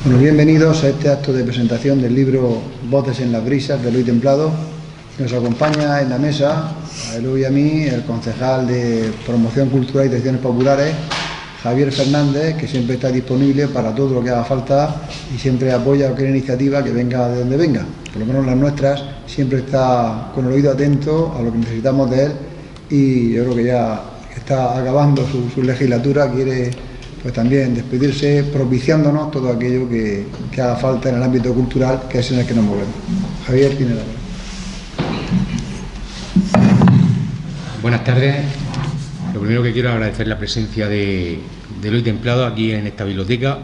Bueno, bienvenidos a este acto de presentación del libro Voces en las brisas de Eloy Templado. Nos acompaña en la mesa, a Eloy y a mí, el concejal de Promoción Cultural y Tradiciones Populares, Javier Fernández, que siempre está disponible para todo lo que haga falta y siempre apoya cualquier iniciativa que venga de donde venga. Por lo menos las nuestras, siempre está con el oído atento a lo que necesitamos de él, y yo creo que ya está acabando su legislatura, quiere pues también despedirse propiciándonos todo aquello que haga falta en el ámbito cultural, que es en el que nos movemos. Javier, tiene la palabra. Buenas tardes. Lo primero que quiero es agradecer la presencia de Eloy Templado aquí en esta biblioteca,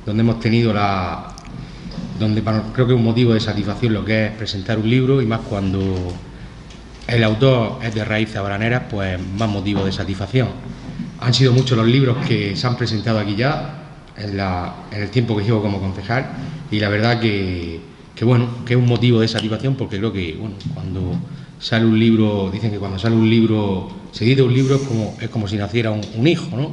donde hemos tenido creo que es un motivo de satisfacción lo que es presentar un libro, y más cuando el autor es de raíces habaneras, pues más motivo de satisfacción. Han sido muchos los libros que se han presentado aquí ya en el tiempo que llevo como concejal, y la verdad que es un motivo de satisfacción, porque creo que cuando sale un libro, dicen que cuando sale un libro, se edita un libro, es como si naciera un hijo, ¿no?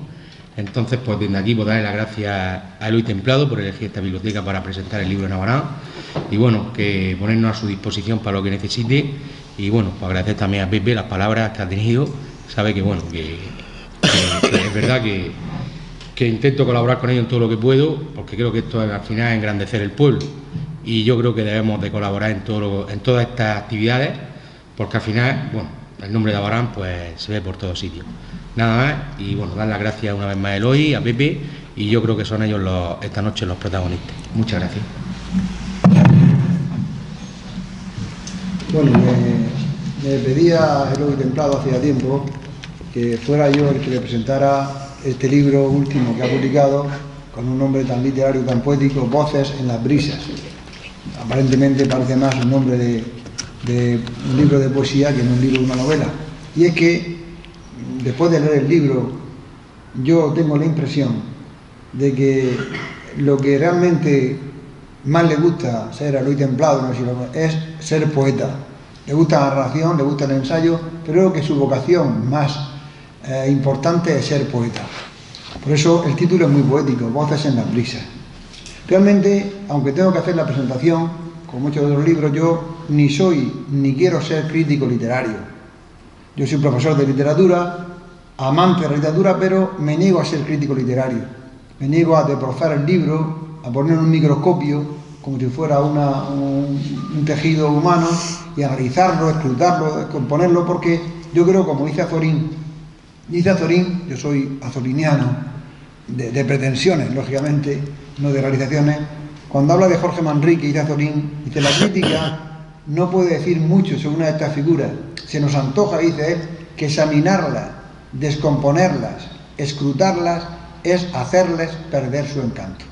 Entonces, pues desde aquí pues darle las gracias a Eloy Templado por elegir esta biblioteca para presentar el libro en Abarán, y que ponernos a su disposición para lo que necesite. Y pues agradecer también a Pepe las palabras que ha tenido. Sabe que es verdad que intento colaborar con ellos en todo lo que puedo, porque creo que esto al final es engrandecer el pueblo, y yo creo que debemos de colaborar en todas estas actividades, porque al final, el nombre de Abarán pues se ve por todos sitios. Nada más, y dar las gracias una vez más a Eloy, a Pepe, y yo creo que son ellos esta noche los protagonistas. Muchas gracias. Bueno, me pedía Eloy Templado hacía tiempo que fuera yo el que le presentara este libro último que ha publicado, con un nombre tan literario, tan poético, Voces en las brisas. Aparentemente parece más un nombre de un libro de poesía que no un libro de una novela. Y es que, después de leer el libro, yo tengo la impresión de que lo que realmente más le gusta ser a Eloy Templado es ser poeta. Le gusta la narración, le gusta el ensayo, pero creo que su vocación más importante es ser poeta. Por eso el título es muy poético, Voces en las brisas. Realmente, aunque tengo que hacer la presentación, como muchos otros libros, yo ni soy ni quiero ser crítico literario. Yo soy profesor de literatura, amante de la literatura, pero me niego a ser crítico literario. Me niego a destrozar el libro, a poner en un microscopio como si fuera un tejido humano, y analizarlo, escrutarlo, descomponerlo, porque yo creo, como dice Azorín, yo soy azoriniano, de pretensiones, lógicamente, no de realizaciones. Cuando habla de Jorge Manrique, dice Azorín, dice: la crítica no puede decir mucho sobre una de estas figuras. Se nos antoja, dice él, que examinarlas, descomponerlas, escrutarlas, es hacerles perder su encanto.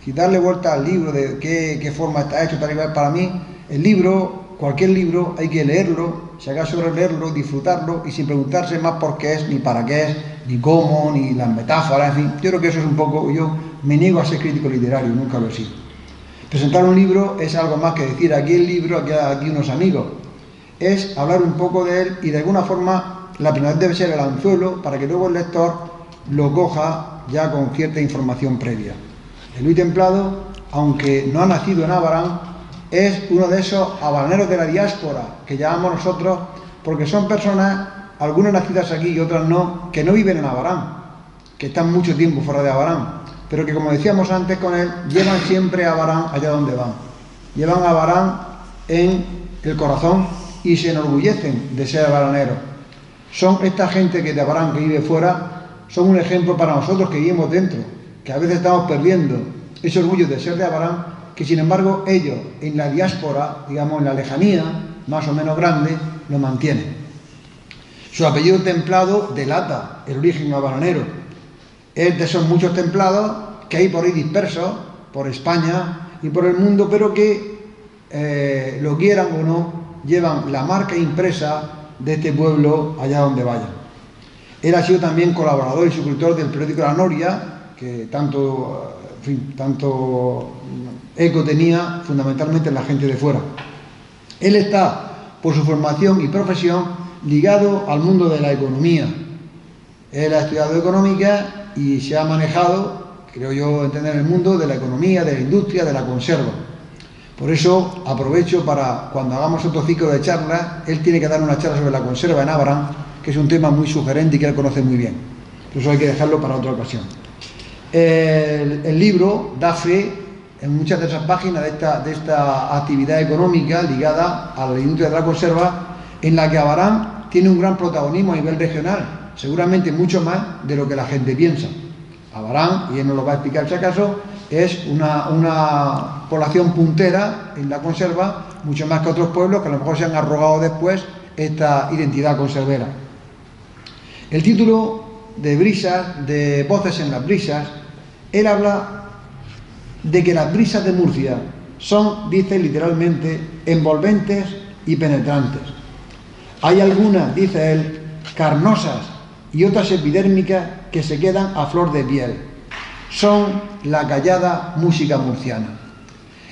Si darle vuelta al libro de qué forma está hecho, para mí, el libro, cualquier libro, hay que leerlo, si acaso releerlo, disfrutarlo, y sin preguntarse más por qué es, ni para qué es, ni cómo, ni las metáforas, en fin. Yo creo que eso es un poco, yo me niego a ser crítico literario, nunca lo he sido. Presentar un libro es algo más que decir aquí el libro, aquí unos amigos. Es hablar un poco de él, y de alguna forma la primera debe ser el anzuelo para que luego el lector lo coja ya con cierta información previa. Eloy Templado, aunque no ha nacido en Abarán, es uno de esos habaneros de la diáspora que llamamos nosotros, porque son personas, algunas nacidas aquí y otras no, que no viven en Abarán, que están mucho tiempo fuera de Abarán, pero que, como decíamos antes con él, llevan siempre a Abarán allá donde van. Llevan a Abarán en el corazón y se enorgullecen de ser abaraneros. Son esta gente de Abarán que vive fuera, son un ejemplo para nosotros que vivimos dentro, que a veces estamos perdiendo ese orgullo de ser de Abarán, que sin embargo ellos en la diáspora, digamos en la lejanía más o menos grande, lo mantienen. Su apellido Templado delata el origen abaranero. Es de esos muchos templados que hay por ahí dispersos, por España y por el mundo, pero que, lo quieran o no, llevan la marca impresa de este pueblo allá donde vayan. Él ha sido también colaborador y suscriptor del periódico La Noria, que tanto eco tenía fundamentalmente en la gente de fuera. Él está, por su formación y profesión, ligado al mundo de la economía. Él ha estudiado económica y se ha manejado creo yo, entender el mundo de la economía, de la industria, de la conserva. Por eso aprovecho para, cuando hagamos otro ciclo de charlas, él tiene que dar una charla sobre la conserva en Abarán, que es un tema muy sugerente y que él conoce muy bien. Por eso hay que dejarlo para otra ocasión. El libro da fe en muchas de esas páginas de esta actividad económica ligada a la industria de la conserva, en la que Abarán tiene un gran protagonismo a nivel regional, seguramente mucho más de lo que la gente piensa. Abarán, y él nos lo va a explicar si acaso, es una población puntera en la conserva, mucho más que otros pueblos que a lo mejor se han arrogado después esta identidad conservera. El título de Brisas, de Voces en las Brisas, él habla de que las brisas de Murcia son, dice literalmente, envolventes y penetrantes. Hay algunas, dice él, carnosas y otras epidérmicas que se quedan a flor de piel. Son la callada música murciana.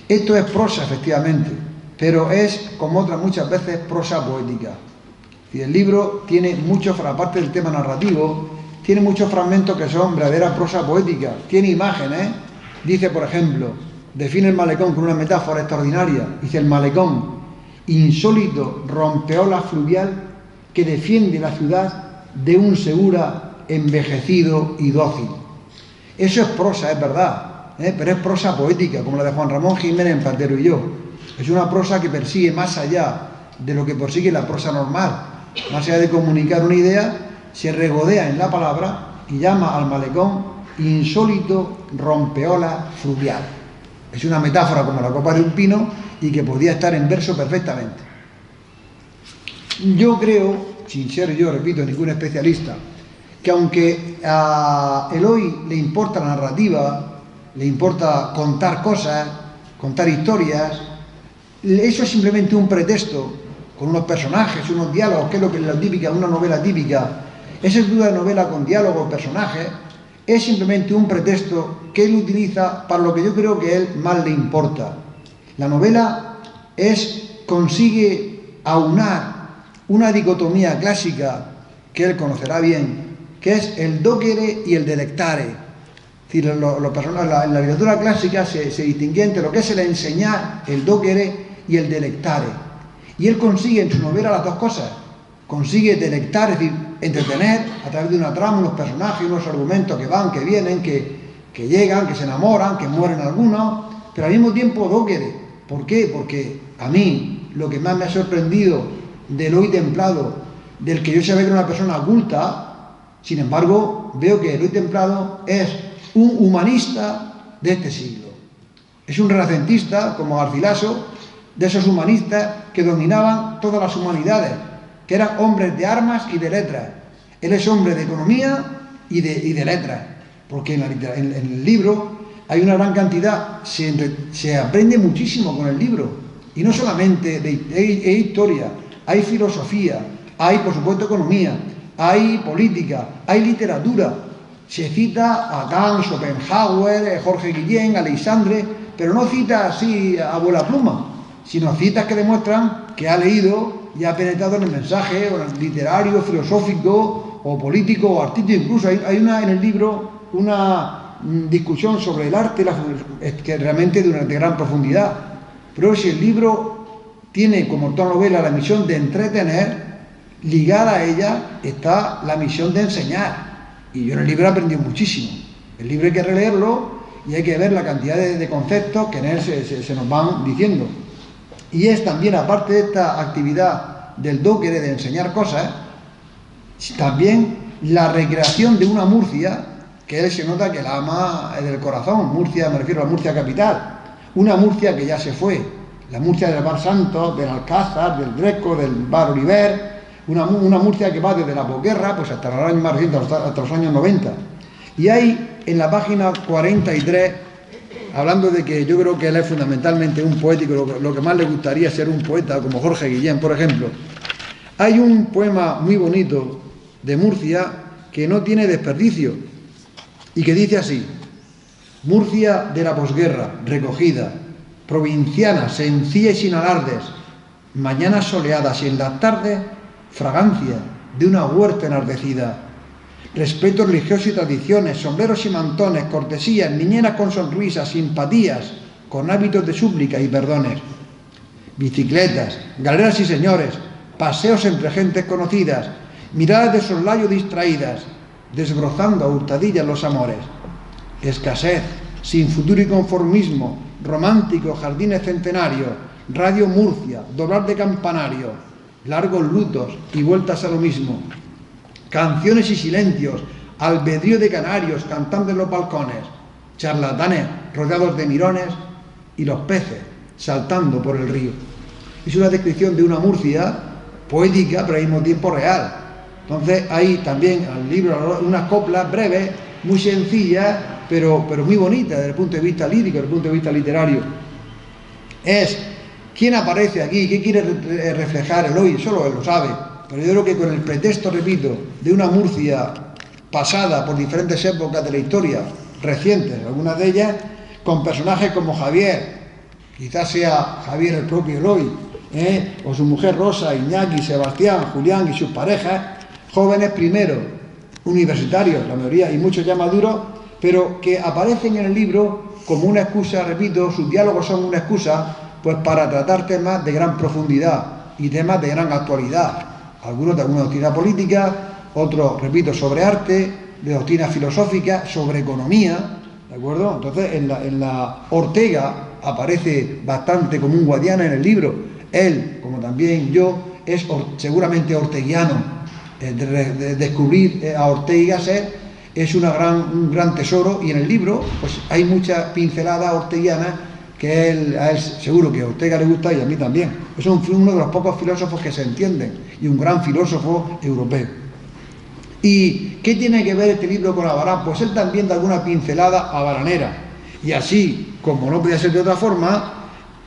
Esto es prosa, efectivamente, pero es, como otras muchas veces, prosa poética. Y el libro tiene muchos, aparte del tema narrativo, tiene muchos fragmentos que son verdadera prosa poética. Tiene imágenes. Dice, por ejemplo, define el malecón con una metáfora extraordinaria. Dice: el malecón, insólito rompeola fluvial que defiende la ciudad de un Segura envejecido y dócil. Eso es prosa, es verdad, pero es prosa poética, como la de Juan Ramón Jiménez en Platero y yo. Es una prosa que persigue más allá de lo que persigue la prosa normal. Más allá de comunicar una idea, se regodea en la palabra y llama al malecón insólito rompeola fluvial. Es una metáfora como la copa de un pino y que podía estar en verso perfectamente. Yo creo, sin ser yo, repito, ningún especialista, que aunque a Eloy le importa la narrativa, le importa contar cosas, contar historias, eso es simplemente un pretexto, con unos personajes, unos diálogos, que es lo que es la típica, una novela típica. Esa es una novela con diálogos, personajes, es simplemente un pretexto que él utiliza para lo que yo creo que a él más le importa. La novela consigue aunar una dicotomía clásica que él conocerá bien, que es el docere y el delectare. Es decir, en la literatura clásica se distingue entre lo que es el enseñar, el docere y el delectare. Y él consigue en su novela las dos cosas. Consigue delectar, es decir, entretener a través de una trama, unos personajes, unos argumentos que van, que vienen, que llegan, que se enamoran, que mueren algunos, pero al mismo tiempo docere. ¿Por qué? Porque a mí lo que más me ha sorprendido del Eloy Templado, del que yo sabía que era una persona culta, sin embargo, veo que Eloy Templado es un humanista de este siglo. Es un renacentista, como Garcilaso, de esos humanistas que dominaban todas las humanidades, que eran hombres de armas y de letras. Él es hombre de economía y de letras, porque en el libro hay una gran cantidad, se aprende muchísimo con el libro, y no solamente de historia, hay filosofía, hay por supuesto economía, hay política, hay literatura. Se cita a Kant, Schopenhauer, Jorge Guillén, Aleixandre, pero no cita así a vuela pluma, sino citas que demuestran que ha leído y ha penetrado en el mensaje literario, filosófico o político o artístico. Incluso hay en el libro una discusión sobre el arte, que realmente de gran profundidad. Pero si el libro tiene como toda novela la misión de entretener, ligada a ella está la misión de enseñar. Y yo en el libro he aprendido muchísimo. El libro hay que releerlo y hay que ver la cantidad de conceptos que en él se nos van diciendo. Y es también, aparte de esta actividad del docere, de enseñar cosas, también la recreación de una Murcia que él se nota que la ama del corazón. Murcia, me refiero a Murcia capital, una Murcia que ya se fue, la Murcia del Bar Santos, del Alcázar, del Greco, del Bar Oliver, una Murcia que va desde la posguerra pues hasta los años más recientes, hasta los años 90. Y hay en la página 43, hablando de que yo creo que él es fundamentalmente un poético, lo que más le gustaría ser un poeta, como Jorge Guillén, por ejemplo, hay un poema muy bonito de Murcia que no tiene desperdicio y que dice así: Murcia de la posguerra, recogida, provinciana, sencilla y sin alardes, mañanas soleadas y en las tardes, fragancia de una huerta enardecida. respeto religioso y tradiciones, sombreros y mantones, cortesías, niñeras con sonrisas, simpatías, con hábitos de súplica y perdones, bicicletas, galeras y señores, paseos entre gentes conocidas, miradas de soslayo distraídas, desbrozando a hurtadillas los amores, escasez, sin futuro y conformismo, romántico, jardines centenarios, Radio Murcia, doblar de campanario, largos lutos y vueltas a lo mismo, canciones y silencios, albedrío de canarios cantando en los balcones, charlatanes rodeados de mirones y los peces saltando por el río. Es una descripción de una Murcia poética, pero al mismo tiempo real. Entonces hay también al libro unas coplas breves, muy sencillas, pero muy bonitas desde el punto de vista lírico, desde el punto de vista literario. Es quién aparece aquí, qué quiere reflejar el hoy, solo él lo sabe. Pero yo creo que con el pretexto, repito, de una Murcia pasada por diferentes épocas de la historia, recientes, algunas de ellas, con personajes como Javier, quizás sea Javier el propio Eloy, o su mujer Rosa, Iñaki, Sebastián, Julián y sus parejas, jóvenes primero, universitarios, la mayoría, y muchos ya maduros, pero que aparecen en el libro como una excusa, repito, sus diálogos son una excusa, pues para tratar temas de gran profundidad y temas de gran actualidad. Algunos de alguna doctrina política, otros, repito, sobre arte, de doctrina filosófica, sobre economía, ¿de acuerdo? Entonces, en la Ortega aparece bastante como un Guadiana en el libro. Él, como también yo, es seguramente orteguiano. Descubrir a Ortega y Gasset es un gran tesoro, y en el libro pues hay muchas pinceladas orteguianas que a él seguro que a Ortega le gusta y a mí también. Es uno de los pocos filósofos que se entienden y un gran filósofo europeo. ¿Y qué tiene que ver este libro con Abarán? Pues él también da alguna pincelada abaranera, y así, como no podía ser de otra forma,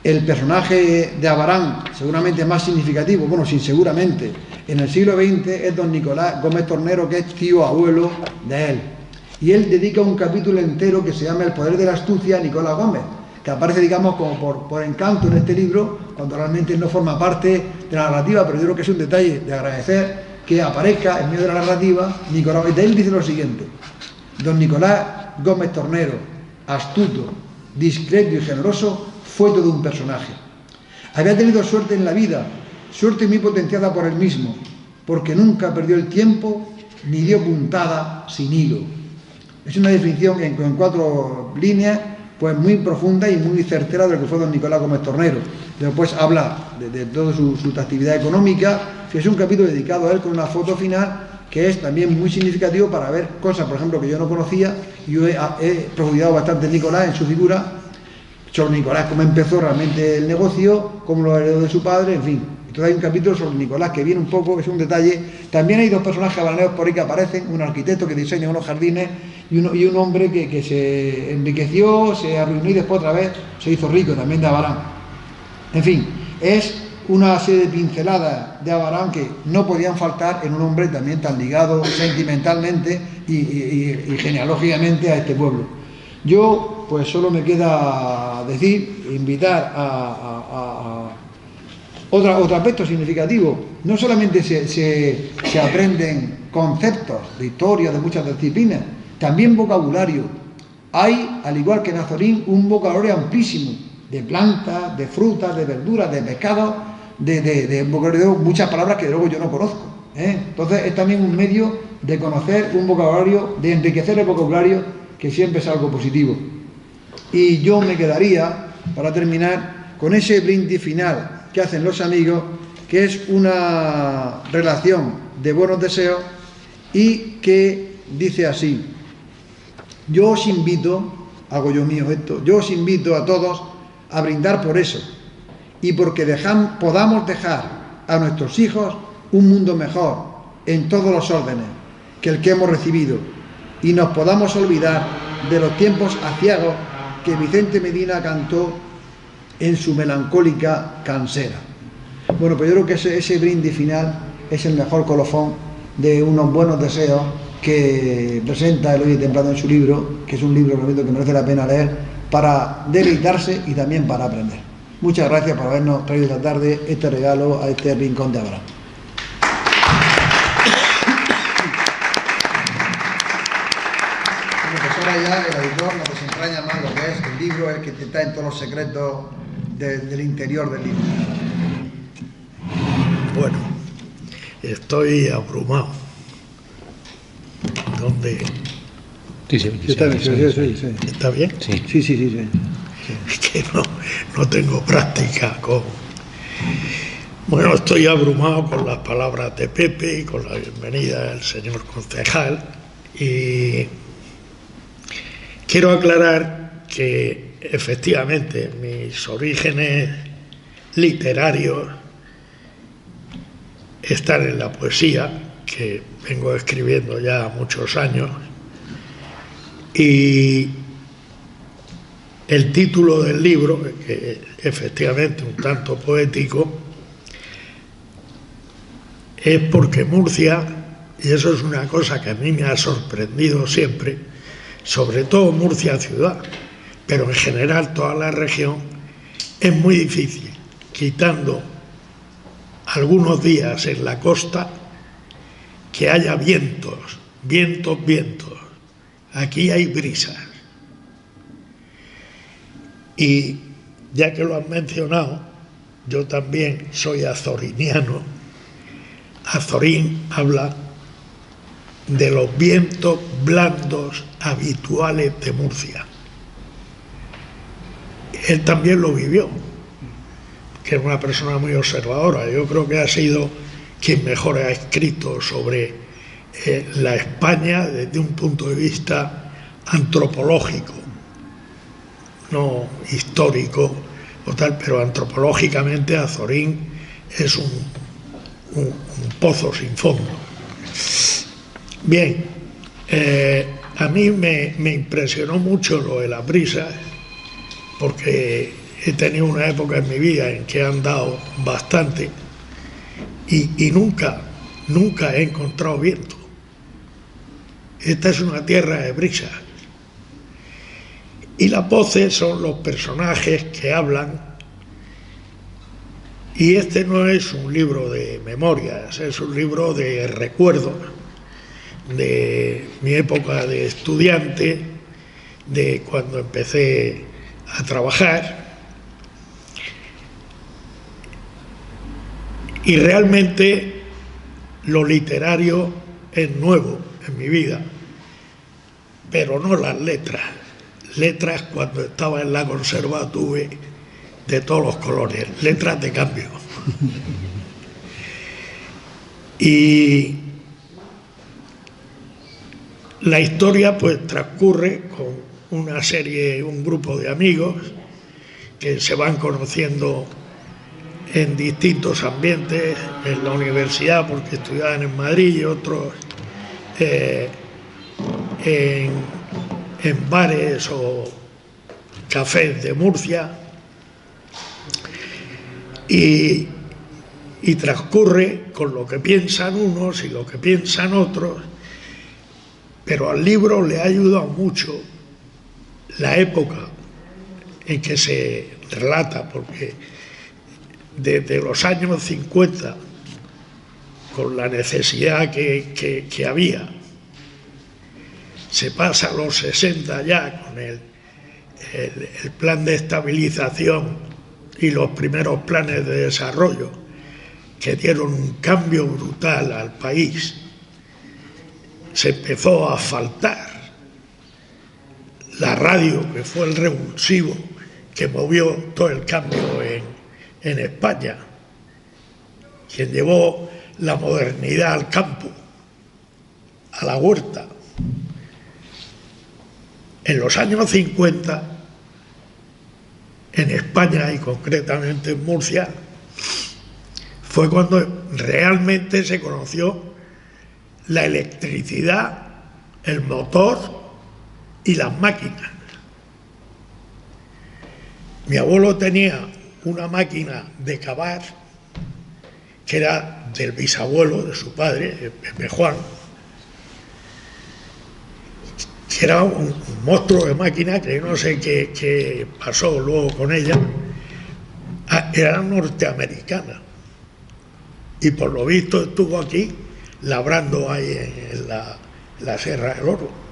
el personaje de Abarán, seguramente más significativo, bueno, sin seguramente, en el siglo XX es don Nicolás Gómez Tornero, que es tío abuelo de él. Y él dedica un capítulo entero que se llama El poder de la astucia a Nicolás Gómez, que aparece, digamos, como por encanto en este libro, cuando realmente no forma parte de la narrativa, pero yo creo que es un detalle de agradecer que aparezca en medio de la narrativa Nicolás. Y de él dice lo siguiente: don Nicolás Gómez Tornero, astuto, discreto y generoso, fue todo un personaje. Había tenido suerte en la vida, suerte muy potenciada por él mismo, porque nunca perdió el tiempo ni dio puntada sin hilo. Es una definición en 4 líneas, pues muy profunda y muy certera de lo que fue don Nicolás Gómez Tornero. Después habla de toda su actividad económica, que es un capítulo dedicado a él con una foto final que es también muy significativo para ver cosas, por ejemplo, que yo no conocía. Yo he profundizado bastante en Nicolás, en su figura, sobre Nicolás, cómo empezó realmente el negocio, cómo lo heredó de su padre, en fin. Entonces hay un capítulo sobre Nicolás que viene un poco, es un detalle. También hay 2 personajes abaraneros por ahí que aparecen, un arquitecto que diseña unos jardines y un hombre que se enriqueció, se arruinó y después otra vez se hizo rico, también de Abarán. En fin, es una serie de pinceladas de Abarán que no podían faltar en un hombre también tan ligado sentimentalmente y genealógicamente a este pueblo. Yo, pues solo me queda decir, invitar a otro aspecto significativo. No solamente se aprenden conceptos de historia, de muchas disciplinas, también vocabulario. Hay, al igual que en Azorín, un vocabulario amplísimo de plantas, de frutas, de verduras, de pescados, de muchas palabras que luego yo no conozco. Entonces es también un medio de conocer un vocabulario, de enriquecer el vocabulario, que siempre es algo positivo. Y yo me quedaría, para terminar, con ese brindis final que hacen los amigos, que es una relación de buenos deseos y que dice así: yo os invito, hago yo mío esto, yo os invito a todos a brindar por eso y porque podamos dejar a nuestros hijos un mundo mejor en todos los órdenes que el que hemos recibido, y nos podamos olvidar de los tiempos aciagos que Vicente Medina cantó en su melancólica cansera. Bueno, pues yo creo que ese brindis final es el mejor colofón de unos buenos deseos que presenta Eloy Templado en su libro, que es un libro, repito, que merece la pena leer para deleitarse y también para aprender. Muchas gracias por habernos traído esta tarde este regalo a este rincón de Abarán. ahora ya el autor nos desentraña más lo que es el libro, el que te está en todos los secretos del interior del libro. Bueno, estoy abrumado. ¿Dónde? Sí, Está bien, sí. ¿Está bien? Sí. Es que no tengo práctica con... Bueno, estoy abrumado con las palabras de Pepe y con la bienvenida del señor concejal, y quiero aclarar que efectivamente mis orígenes literarios están en la poesía, que vengo escribiendo ya muchos años, y el título del libro, que efectivamente un tanto poético, es porque Murcia, y eso es una cosa que a mí me ha sorprendido siempre, sobre todo Murcia ciudad, pero en general toda la región, es muy difícil, quitando algunos días en la costa, que haya vientos. Aquí hay brisas. Y ya que lo han mencionado, yo también soy azoriniano. Azorín habla de los vientos blandos habituales de Murcia. Él también lo vivió, que es una persona muy observadora. Yo creo que ha sido quien mejor ha escrito sobre la España desde un punto de vista antropológico, no histórico o tal, pero antropológicamente Azorín es un pozo sin fondo. Bien, a mí me impresionó mucho lo de las brisas, porque he tenido una época en mi vida en que he andado bastante y nunca he encontrado viento. Esta es una tierra de brisas. Y las voces son los personajes que hablan. Y este no es un libro de memorias, es un libro de recuerdos de mi época de estudiante, de cuando empecé a trabajar. Y realmente lo literario es nuevo en mi vida, pero no las letras. Letras, cuando estaba en la conserva, tuve de todos los colores, letras de cambio. Y la historia pues transcurre con un grupo de amigos que se van conociendo en distintos ambientes, en la universidad porque estudiaban en Madrid, y otros en bares o cafés de Murcia, y transcurre con lo que piensan unos y lo que piensan otros, pero al libro le ha ayudado mucho la época en que se relata, porque desde los años 50, con la necesidad que había, se pasa a los 60 ya con el plan de estabilización y los primeros planes de desarrollo, que dieron un cambio brutal al país. Se empezó a asfaltar. La radio, que fue el revulsivo que movió todo el cambio en España, quien llevó la modernidad al campo, a la huerta. En los años 50, en España y concretamente en Murcia, fue cuando realmente se conoció la electricidad, el motor y las máquinas. Mi abuelo tenía una máquina de cavar que era del bisabuelo de su padre, Pepe Juan, que era un monstruo de máquina, que no sé qué pasó luego con ella. Era norteamericana y por lo visto estuvo aquí labrando ahí en la Sierra del Oro.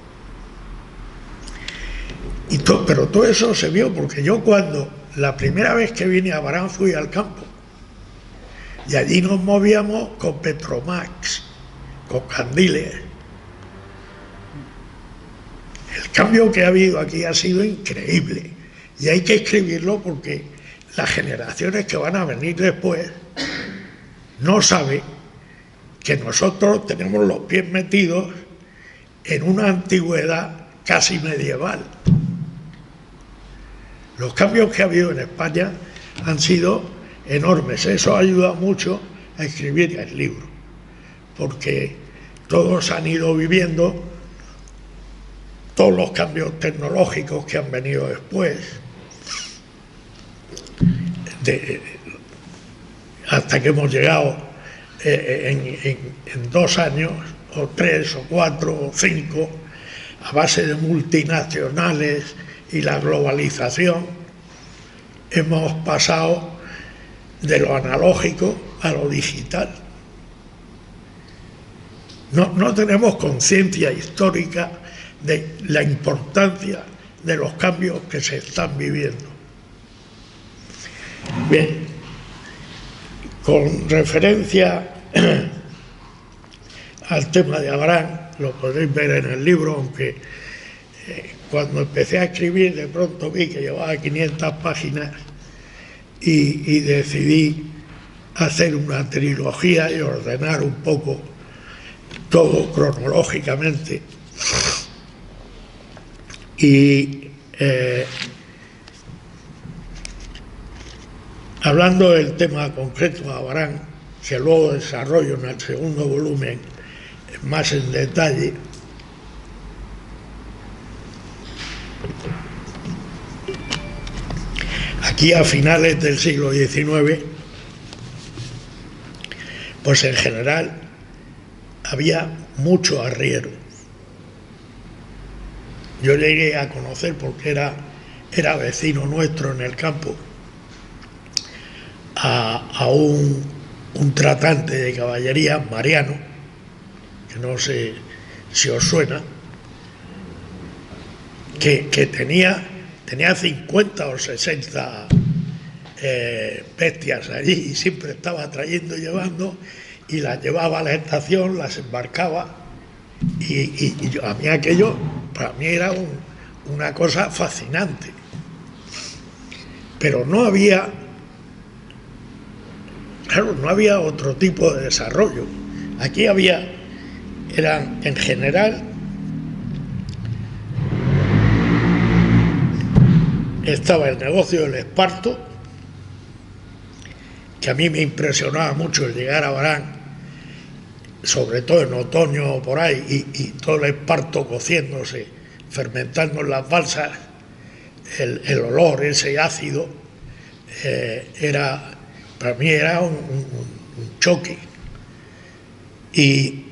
Pero todo eso se vio porque yo cuando la primera vez que vine a Abarán fui al campo y allí nos movíamos con Petromax, con candiles. El cambio que ha habido aquí ha sido increíble y hay que escribirlo porque las generaciones que van a venir después no saben que nosotros tenemos los pies metidos en una antigüedad casi medieval. Los cambios que ha habido en España han sido enormes. Eso ha ayudado mucho a escribir el libro, porque todos han ido viviendo todos los cambios tecnológicos que han venido después, hasta que hemos llegado en 2 años, o 3, o 4, o 5, a base de multinacionales y la globalización, hemos pasado de lo analógico a lo digital. No tenemos conciencia histórica de la importancia de los cambios que se están viviendo. Bien, con referencia al tema de Abarán, lo podéis ver en el libro, aunque cuando empecé a escribir de pronto vi que llevaba 500 páginas y decidí hacer una trilogía y ordenar un poco todo cronológicamente. Y hablando del tema concreto de Abarán, que luego desarrollo en el segundo volumen más en detalle, aquí a finales del siglo XIX, pues en general había mucho arriero. Yo llegué a conocer, porque era vecino nuestro en el campo, a un tratante de caballería, Mariano, que no sé si os suena, que tenía 50 o 60 bestias allí y siempre estaba trayendo y llevando, y las llevaba a la estación, las embarcaba y a mí aquello, para mí era una cosa fascinante. Pero no había otro tipo de desarrollo. Aquí eran en general, estaba el negocio del esparto, que a mí me impresionaba mucho el llegar a Abarán, sobre todo en otoño o por ahí, y todo el esparto cociéndose, fermentando en las balsas, el olor, ese ácido, para mí era un choque. Y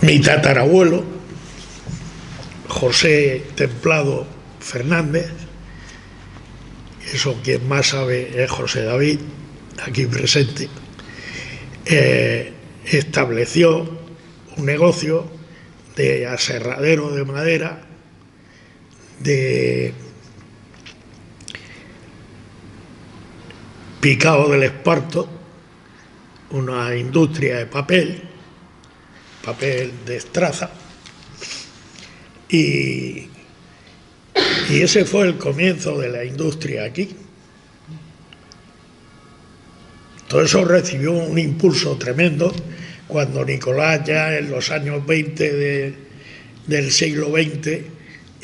mi tatarabuelo, José Templado Fernández, eso quien más sabe es José David, aquí presente, estableció un negocio de aserradero de madera, de picado del esparto, una industria de papel de estraza, y ese fue el comienzo de la industria aquí. Todo eso recibió un impulso tremendo cuando Nicolás, ya en los años 20 del siglo XX,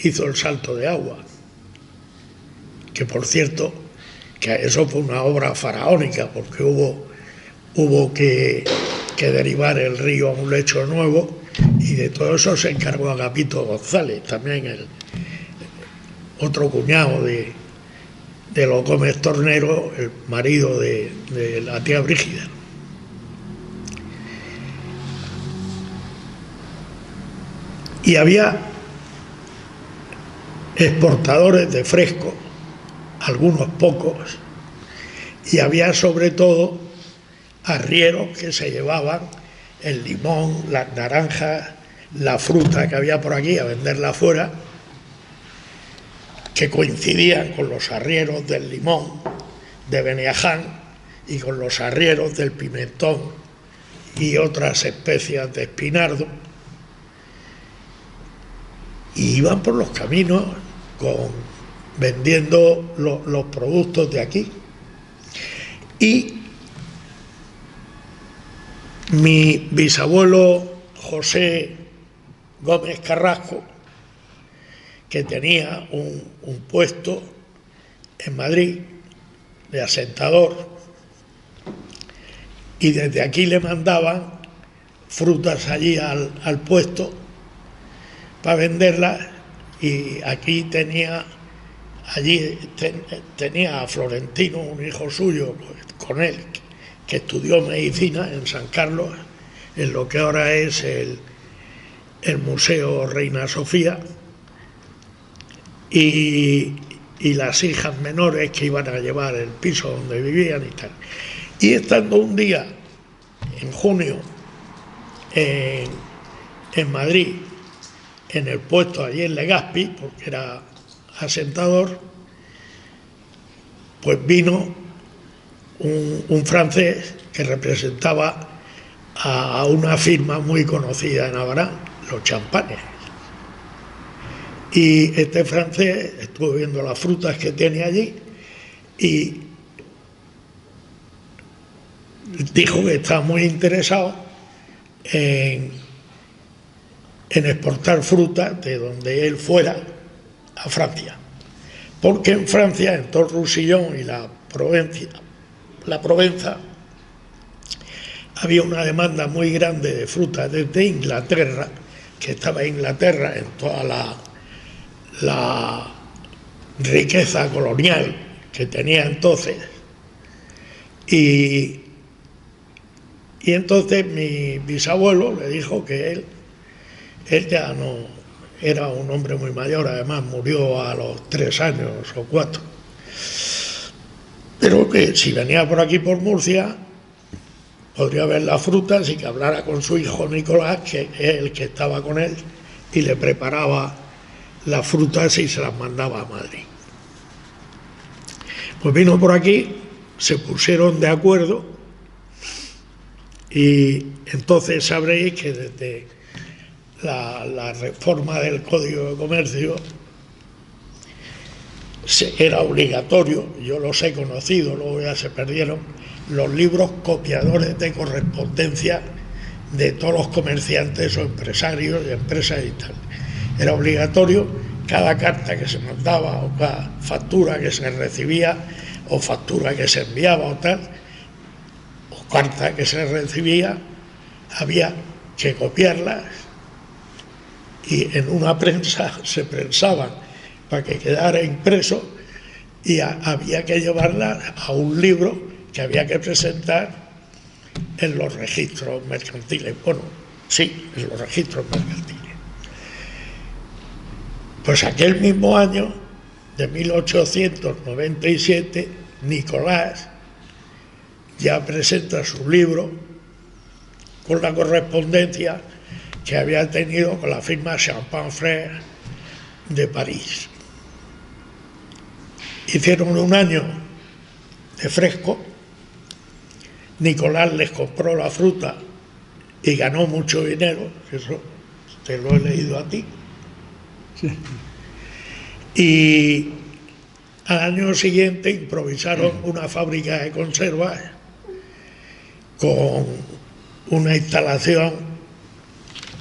hizo el salto de agua, que por cierto, que eso fue una obra faraónica, porque hubo que derivar el río a un lecho nuevo, y de todo eso se encargó Agapito González, también el otro cuñado de Lo Gómez Tornero, el marido de la tía Brígida. Y había exportadores de fresco, algunos pocos, y había sobre todo arrieros que se llevaban el limón, las naranjas, la fruta que había por aquí, a venderla afuera, que coincidían con los arrieros del limón de Beniaján y con los arrieros del pimentón y otras especias de espinardo, y iban por los caminos vendiendo los productos de aquí. Y mi bisabuelo José Gómez Carrasco, que tenía un puesto en Madrid de asentador, y desde aquí le mandaban frutas allí al puesto para venderlas, y aquí tenía a Florentino, un hijo suyo con él, que estudió medicina en San Carlos, en lo que ahora es el Museo Reina Sofía, y las hijas menores que iban a llevar el piso donde vivían y tal. Y estando un día en junio en Madrid, en el puesto allí en Legazpi, porque era asentador, pues vino un francés que representaba a una firma muy conocida en Abarán, los Champanes. Y este francés estuvo viendo las frutas que tiene allí y dijo que estaba muy interesado en exportar frutas de donde él fuera a Francia, porque en Francia, en todo el Roussillon y la Provenza, había una demanda muy grande de frutas desde Inglaterra, que estaba Inglaterra en toda la riqueza colonial que tenía entonces, y entonces mi bisabuelo le dijo que él ya no era un hombre muy mayor, además murió a los 3 años o 4, pero que si venía por aquí por Murcia podría ver las frutas y que hablara con su hijo Nicolás, que es el que estaba con él, y le preparaba las frutas y se las mandaba a Madrid. Pues vino por aquí, se pusieron de acuerdo, y entonces sabréis que desde la reforma del Código de Comercio era obligatorio, yo los he conocido, luego ya se perdieron, los libros copiadores de correspondencia de todos los comerciantes o empresarios y empresas y tal. Era obligatorio cada carta que se mandaba o cada factura que se recibía o factura que se enviaba o tal, o carta que se recibía, había que copiarlas y en una prensa se prensaban para que quedara impreso y había que llevarlas a un libro que había que presentar en los registros mercantiles. Bueno, sí, en los registros mercantiles. Pues aquel mismo año, de 1897, Nicolás ya presenta su libro con la correspondencia que había tenido con la firma Champagne Frères de París. Hicieron un año de fresco, Nicolás les compró la fruta y ganó mucho dinero, eso te lo he leído a ti. Sí. Y al año siguiente improvisaron una fábrica de conservas con una instalación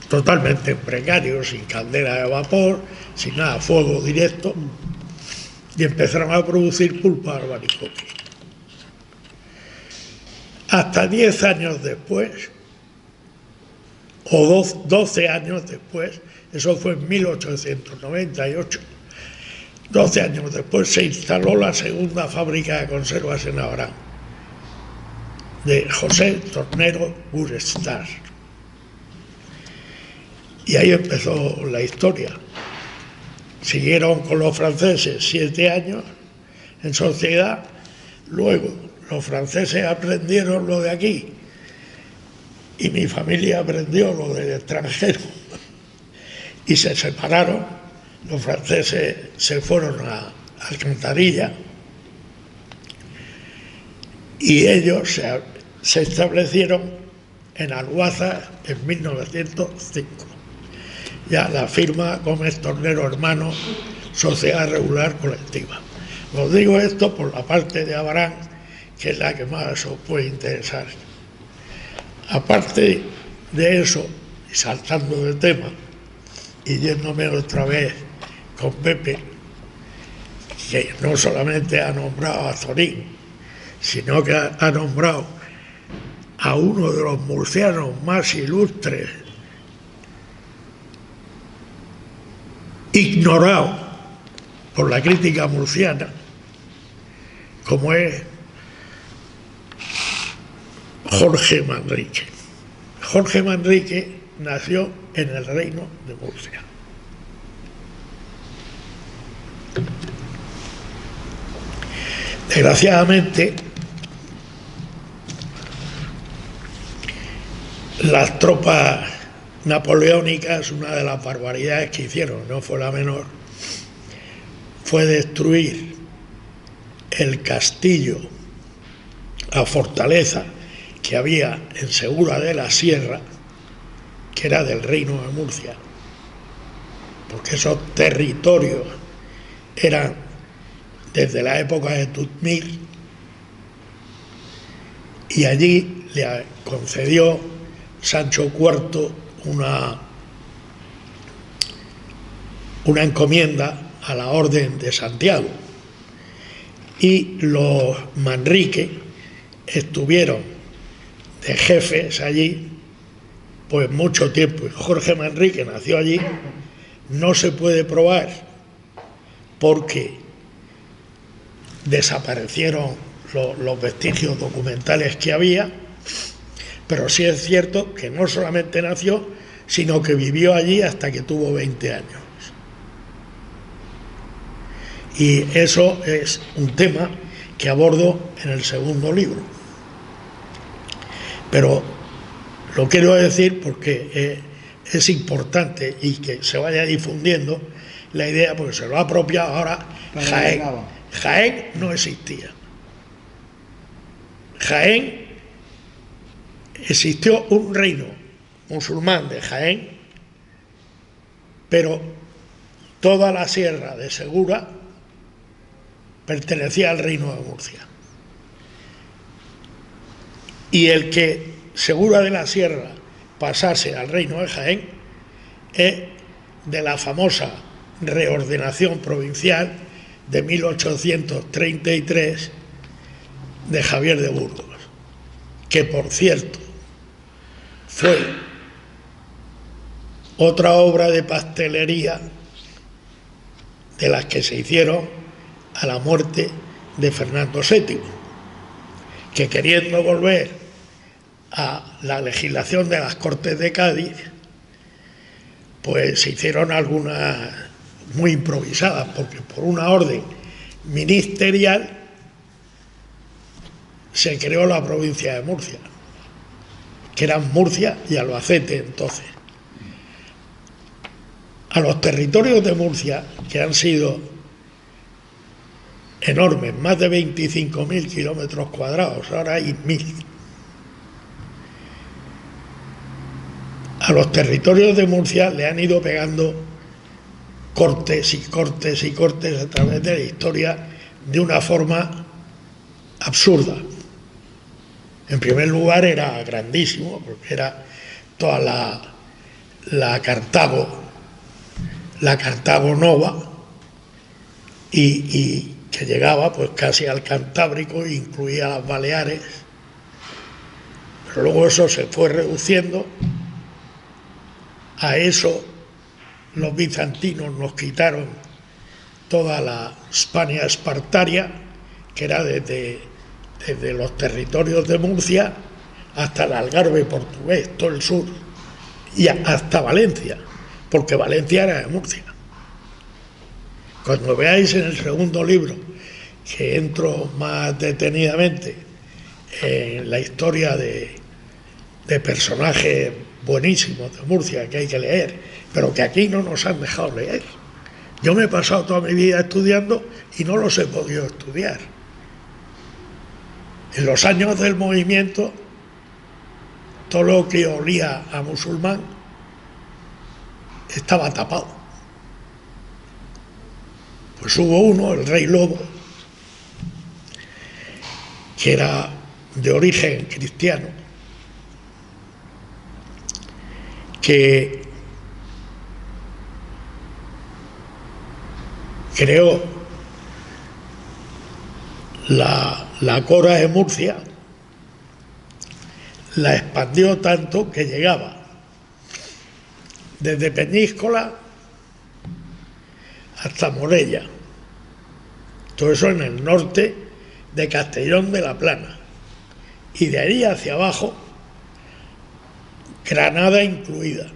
totalmente precaria, sin caldera de vapor, sin nada, fuego directo, y empezaron a producir pulpa de albaricoque. Hasta 10 años después, o 12 años después, eso fue en 1898, 12 años después se instaló la segunda fábrica de conservas en Abarán, de José Tornero Burestar. Y ahí empezó la historia. Siguieron con los franceses 7 años en sociedad, luego los franceses aprendieron lo de aquí y mi familia aprendió lo del extranjero y se separaron. Los franceses se fueron a Alcantarilla y ellos se establecieron en Alguazas en 1905. Ya la firma Gómez Tornero Hermanos, Sociedad Regular Colectiva. Os digo esto por la parte de Abarán, que es la que más os puede interesar. Aparte de eso, y saltando de tema, y yéndome otra vez con Pepe, que no solamente ha nombrado a Zorín, sino que ha nombrado a uno de los murcianos más ilustres, ignorado por la crítica murciana, como es Jorge Manrique. Jorge Manrique nació en el Reino de Murcia. Desgraciadamente, las tropas napoleónicas, una de las barbaridades que hicieron, no fue la menor, fue destruir el castillo, la fortaleza que había en Segura de la Sierra, que era del Reino de Murcia, porque esos territorios eran desde la época de Tutmir, y allí le concedió Sancho IV una encomienda a la Orden de Santiago, y los Manrique estuvieron de jefes allí pues mucho tiempo. Y Jorge Manrique nació allí. No se puede probar porque desaparecieron los vestigios documentales que había, pero sí es cierto que no solamente nació, sino que vivió allí hasta que tuvo 20 años. Y eso es un tema que abordo en el segundo libro. Pero lo quiero decir porque es importante y que se vaya difundiendo la idea, porque se lo ha apropiado ahora Jaén. Jaén no existía. Jaén existió un reino musulmán de Jaén, pero toda la sierra de Segura pertenecía al Reino de Murcia. Y el que Segura de la Sierra pasase al Reino de Jaén es de la famosa reordenación provincial de 1833 de Javier de Burgos, que por cierto fue otra obra de pastelería de las que se hicieron a la muerte de Fernando VII, que queriendo volver a la legislación de las Cortes de Cádiz, pues se hicieron algunas muy improvisadas, porque por una orden ministerial se creó la provincia de Murcia, que eran Murcia y Albacete entonces. A los territorios de Murcia, que han sido enormes, más de 25.000 kilómetros cuadrados, ahora hay 1.000. A los territorios de Murcia le han ido pegando cortes y cortes y cortes a través de la historia de una forma absurda. En primer lugar era grandísimo, porque era toda la Cartago Nova, y que llegaba pues casi al Cantábrico e incluía las Baleares, pero luego eso se fue reduciendo. A eso los bizantinos nos quitaron toda la Hispania espartaria, que era desde los territorios de Murcia hasta el Algarve portugués, todo el sur, y hasta Valencia, porque Valencia era de Murcia. Cuando veáis en el segundo libro, que entro más detenidamente en la historia de de personajes buenísimos de Murcia que hay que leer, pero que aquí no nos han dejado leer. Yo me he pasado toda mi vida estudiando y no los he podido estudiar. En los años del movimiento, todo lo que olía a musulmán estaba tapado. Pues hubo uno, el Rey Lobo, que era de origen cristiano, que creó la Cora de Murcia, la expandió tanto que llegaba desde Peñíscola hasta Morella, todo eso en el norte de Castellón de la Plana, y de ahí hacia abajo Granada incluida,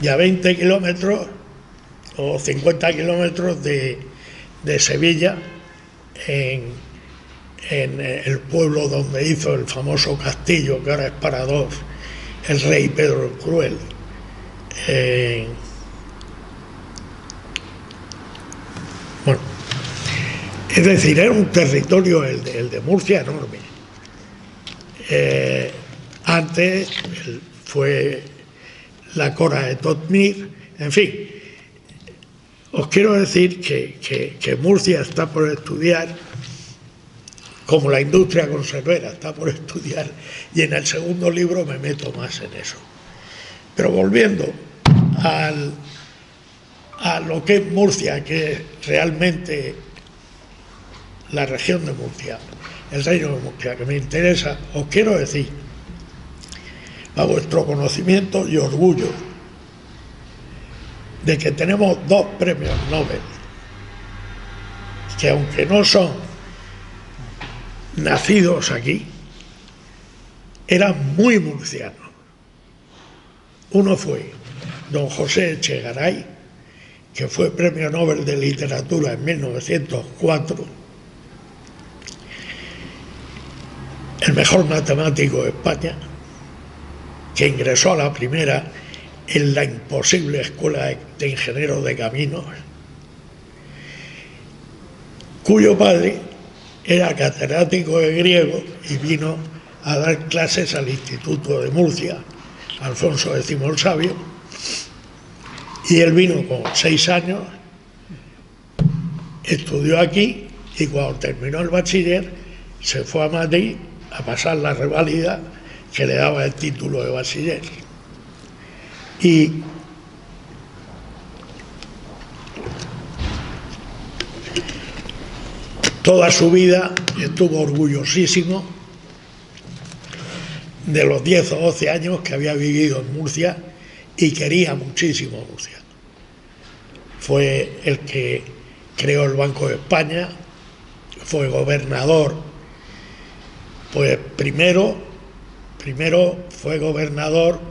y a 20 kilómetros o 50 kilómetros de Sevilla, en el pueblo donde hizo el famoso castillo, que ahora es parador, el rey Pedro el Cruel. Bueno, es decir, era un territorio, el de Murcia, enorme. Antes fue la Cora de Totmir, en fin. Os quiero decir que Murcia está por estudiar, como la industria conservera está por estudiar, y en el segundo libro me meto más en eso. Pero volviendo a lo que es Murcia, que es realmente la región de Murcia, el reino de Murcia, que me interesa, os quiero decir, a vuestro conocimiento y orgullo, de que tenemos 2 premios Nobel, que aunque no son nacidos aquí, eran muy murcianos. Uno fue don José Echegaray, que fue premio Nobel de Literatura en 1904, el mejor matemático de España, que ingresó a la primera en la imposible escuela de ingenieros de caminos, cuyo padre era catedrático de griego y vino a dar clases al Instituto de Murcia, Alfonso X el Sabio, y él vino con 6 años, estudió aquí y cuando terminó el bachiller se fue a Madrid a pasar la reválida que le daba el título de bachiller. Y toda su vida estuvo orgullosísimo de los 10 o 12 años que había vivido en Murcia y quería muchísimo Murcia. Fue el que creó el Banco de España, fue gobernador, pues primero fue gobernador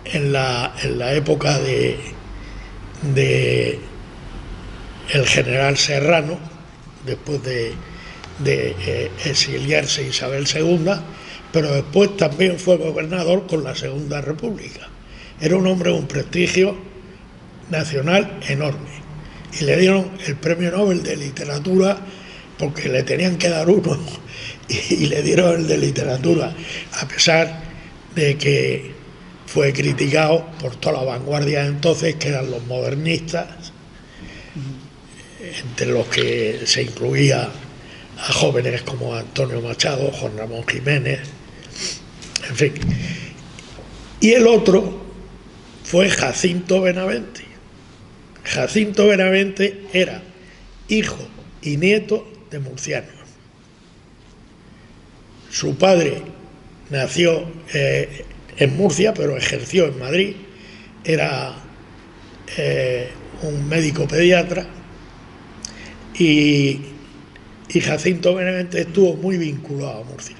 en la época de el general Serrano, después de exiliarse Isabel II, pero después también fue gobernador con la Segunda República. Era un hombre de un prestigio nacional enorme y le dieron el premio Nobel de Literatura porque le tenían que dar uno y le dieron el de Literatura, a pesar de que fue criticado por toda la vanguardia de entonces, que eran los modernistas, entre los que se incluía a jóvenes como Antonio Machado, Juan Ramón Jiménez, en fin. Y el otro fue Jacinto Benavente. Jacinto Benavente era hijo y nieto de murcianos. Su padre nació en Murcia, pero ejerció en Madrid. Era un médico pediatra y Jacinto Benavente estuvo muy vinculado a Murcia.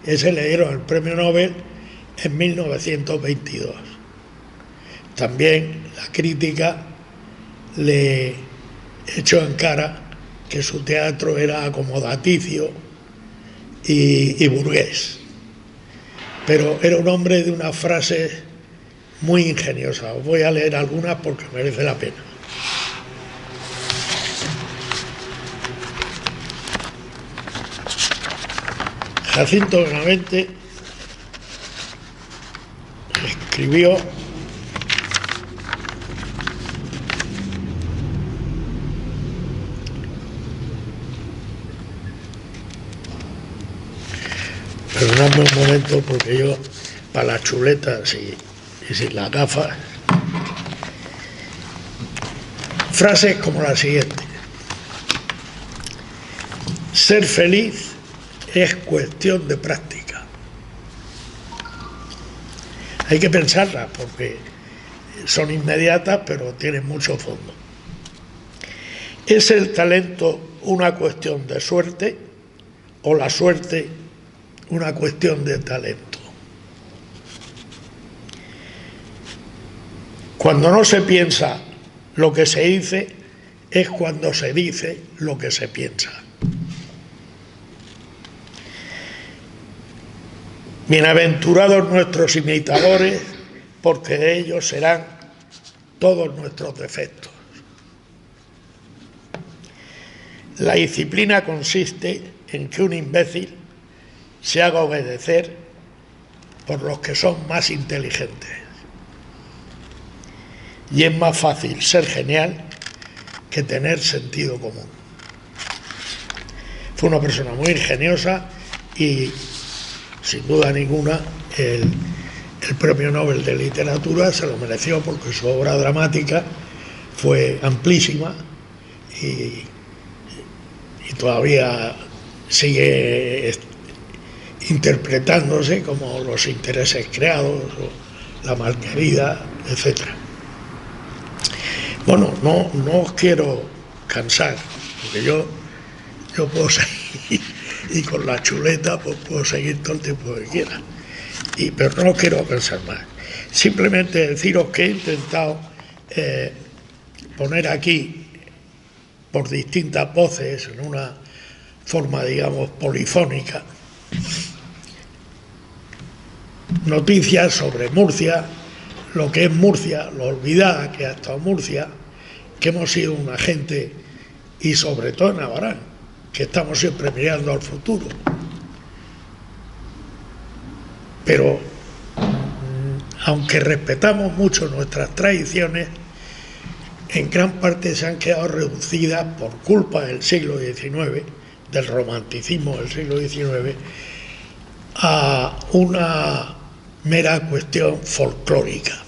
Ese le dieron el premio Nobel en 1922. También la crítica le echó en cara que su teatro era acomodaticio y burgués. Pero era un hombre de una frase muy ingeniosa. Os voy a leer algunas porque merece la pena. Jacinto Benavente escribió: perdonadme un momento porque yo, para las chuletas y sin las gafas, frases como la siguiente: ser feliz es cuestión de práctica. Hay que pensarlas porque son inmediatas, pero tienen mucho fondo. ¿Es el talento una cuestión de suerte o la suerte una cuestión de talento? Cuando no se piensa lo que se dice, es cuando se dice lo que se piensa. Bienaventurados nuestros imitadores, porque de ellos serán todos nuestros defectos. La disciplina consiste en que un imbécil se haga obedecer por los que son más inteligentes. Y es más fácil ser genial que tener sentido común. Fue una persona muy ingeniosa y, sin duda ninguna, el Premio Nobel de Literatura se lo mereció porque su obra dramática fue amplísima y todavía sigue interpretándose, como Los intereses creados, o La malquerida, etc. Bueno, no os quiero cansar, porque yo puedo seguir, y con la chuleta pues puedo seguir todo el tiempo que quiera, pero no quiero pensar más. Simplemente deciros que he intentado poner aquí, por distintas voces, en una forma, digamos, polifónica, noticias sobre Murcia, lo que es Murcia, lo olvidada que ha estado Murcia, que hemos sido una gente, y sobre todo en Navarán, que estamos siempre mirando al futuro. Pero, aunque respetamos mucho nuestras tradiciones, en gran parte se han quedado reducidas por culpa del siglo XIX, del romanticismo del siglo XIX, a una mera cuestión folclórica.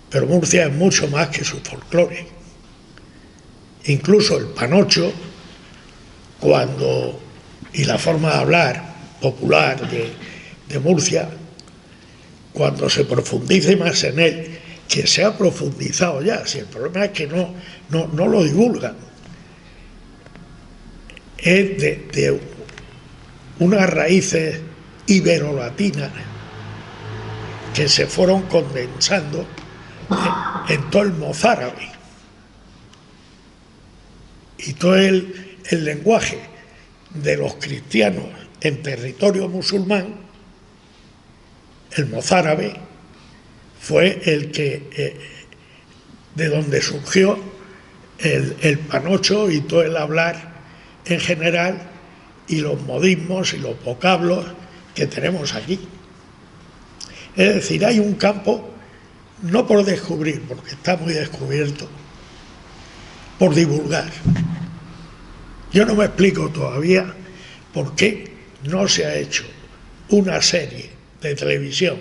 Pero Murcia es mucho más que su folclore. Incluso el panocho, y la forma de hablar popular de Murcia, cuando se profundice más en él, que se ha profundizado ya, si el problema es que no lo divulgan, es de unas raíces iberolatinas que se fueron condensando en todo el mozárabe y todo el lenguaje de los cristianos en territorio musulmán. El mozárabe fue el que de donde surgió el panocho y todo el hablar en general, y los modismos y los vocablos que tenemos aquí. Es decir, hay un campo, no por descubrir, porque está muy descubierto, por divulgar. Yo no me explico todavía por qué no se ha hecho una serie de televisión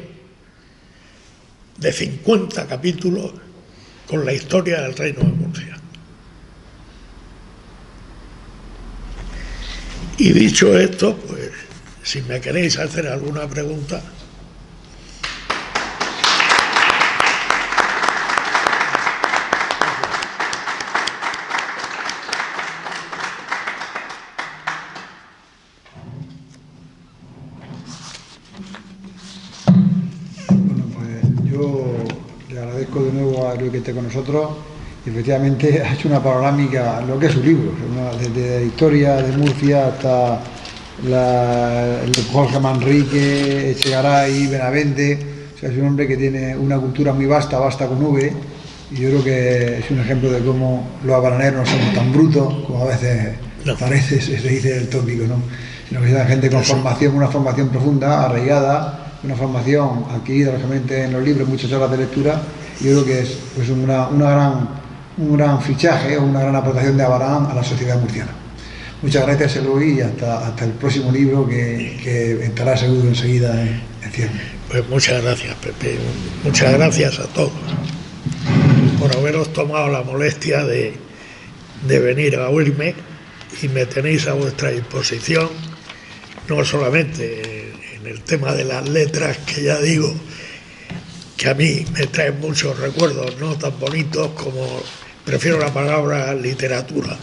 de 50 capítulos con la historia del Reino de Murcia. Y dicho esto, pues, si me queréis hacer alguna pregunta. Bueno, pues yo le agradezco de nuevo a Luis que esté con nosotros. Efectivamente ha hecho una panorámica, lo que es su libro, desde la historia de Murcia hasta el Jorge Manrique, Echegaray, Benavente. O sea, es un hombre que tiene una cultura muy vasta con V, y yo creo que es un ejemplo de cómo los abaraneros no somos tan brutos como a veces parece, se dice el tópico, ¿no? Sino que es gente con formación, una formación profunda, arraigada, una formación adquirida lógicamente en los libros, muchas horas de lectura. Y yo creo que es pues un gran fichaje, una gran aportación de Abarán a la sociedad murciana. Muchas gracias, Eloy, y hasta el próximo libro que estará seguro enseguida en cierre. Pues muchas gracias, Pepe. Muchas gracias a todos por haberos tomado la molestia de venir a oírme, y me tenéis a vuestra disposición, no solamente en el tema de las letras, que ya digo que a mí me traen muchos recuerdos no tan bonitos, como prefiero la palabra literatura.